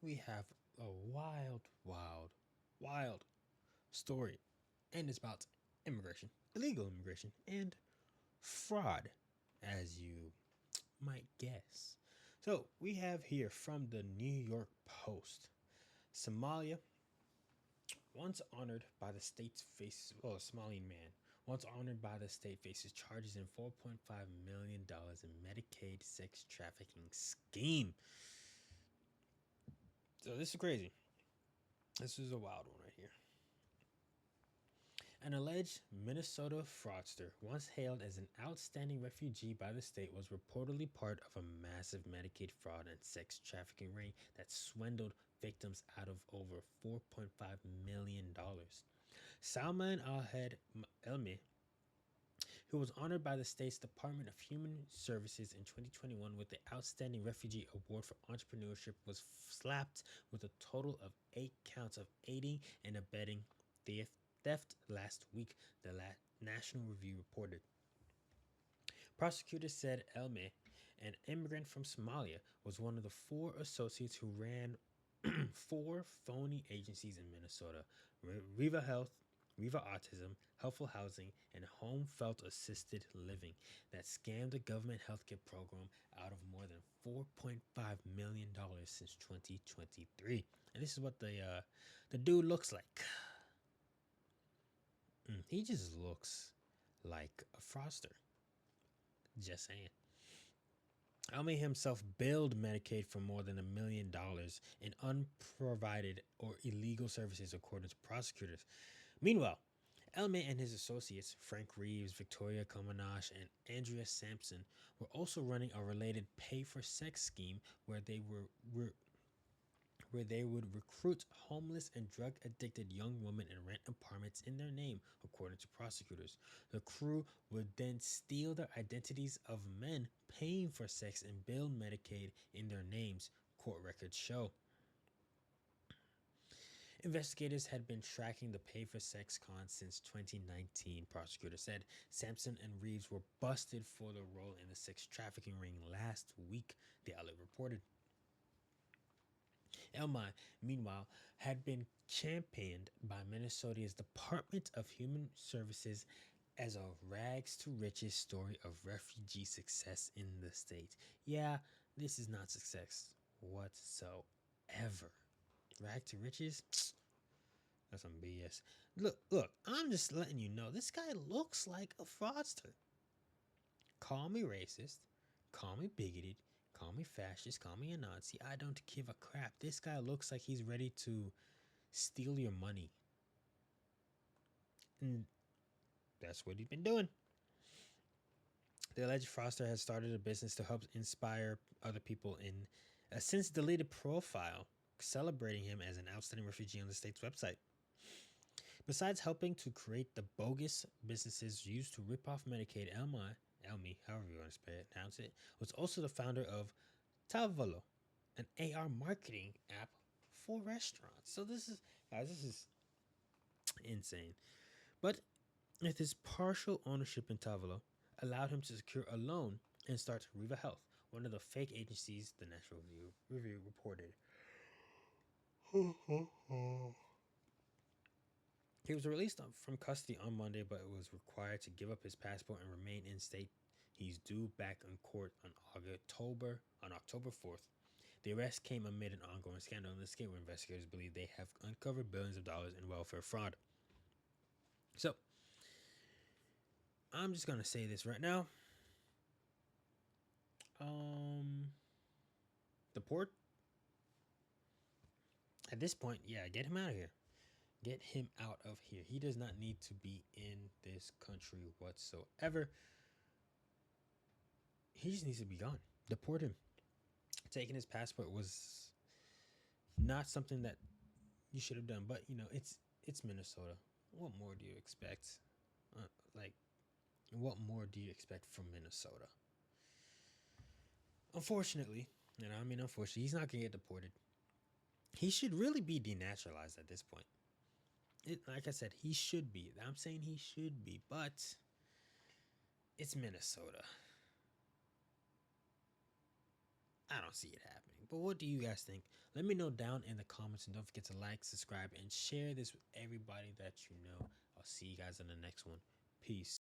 we have a wild story, and it's about immigration, illegal immigration, and fraud, as you might guess. So we have here from the New York Post: Somalia, once honored by the state's face, well, a Somalian man, once honored by the state, faces charges in $4.5 million in Medicaid sex trafficking scheme. So this is crazy. This is a wild one right here. An alleged Minnesota fraudster, once hailed as an outstanding refugee by the state, was reportedly part of a massive Medicaid fraud and sex trafficking ring that swindled victims out of over $4.5 million. Salman Ahmed Elmi, who was honored by the state's Department of Human Services in 2021 with the Outstanding Refugee Award for Entrepreneurship, was slapped with a total of 8 counts of aiding and abetting theft last week, the National Review reported. Prosecutors said Elme, an immigrant from Somalia, was one of the 4 associates who ran 4 phony agencies in Minnesota: Reva Health, Reva Autism, Helpful Housing, and Home Felt Assisted Living, that scammed the government healthcare program out of more than $4.5 million since 2023. And this is what the dude looks like. He just looks like a fraudster. Just saying. Elmi himself billed Medicaid for more than $1 million in unprovided or illegal services, according to prosecutors. Meanwhile, Elmi and his associates, Frank Reeves, Victoria Kamanash, and Andrea Sampson, were also running a related pay-for-sex scheme where they would recruit homeless and drug-addicted young women and rent apartments in their name, according to prosecutors. The crew would then steal their identities of men paying for sex and bill Medicaid in their names, court records show. Investigators had been tracking the pay-for-sex con since 2019, prosecutors said. Sampson and Reeves were busted for their role in the sex trafficking ring last week, the outlet reported. Elmi, meanwhile, had been championed by Minnesota's Department of Human Services as a rags to riches story of refugee success in the state. Yeah, this is not success whatsoever. Rag to riches? That's some BS. Look, I'm just letting you know, this guy looks like a fraudster. Call me racist, call me bigoted, call me fascist, call me a Nazi. I don't give a crap. This guy looks like he's ready to steal your money. And that's what he's been doing. The alleged fraudster has started a business to help inspire other people in a since deleted profile, celebrating him as an outstanding refugee on the state's website. Besides helping to create the bogus businesses used to rip off Medicaid, Elmi, however you want to pronounce it, was also the founder of Tavolo, an AR marketing app for restaurants. So this is insane. But with his partial ownership in Tavolo, allowed him to secure a loan and start Reva Health, one of the fake agencies the National Review reported. He was released from custody on Monday, but was required to give up his passport and remain in state. He's due back in court on October 4th. The arrest came amid an ongoing scandal in the state where investigators believe they have uncovered billions of dollars in welfare fraud. So, I'm just gonna say this right now. The port. At this point, yeah, get him out of here. Get him out of here. He does not need to be in this country whatsoever. He just needs to be gone. Deport him. Taking his passport was not something that you should have done, but it's Minnesota. What more do you expect? What more do you expect from Minnesota? Unfortunately, and I mean unfortunately, he's not gonna get deported. He should really be denaturalized at this point. Like I said, he should be. I'm saying he should be, but it's Minnesota. I don't see it happening. But what do you guys think? Let me know down in the comments, and don't forget to like, subscribe, and share this with everybody that you know. I'll see you guys in the next one. Peace.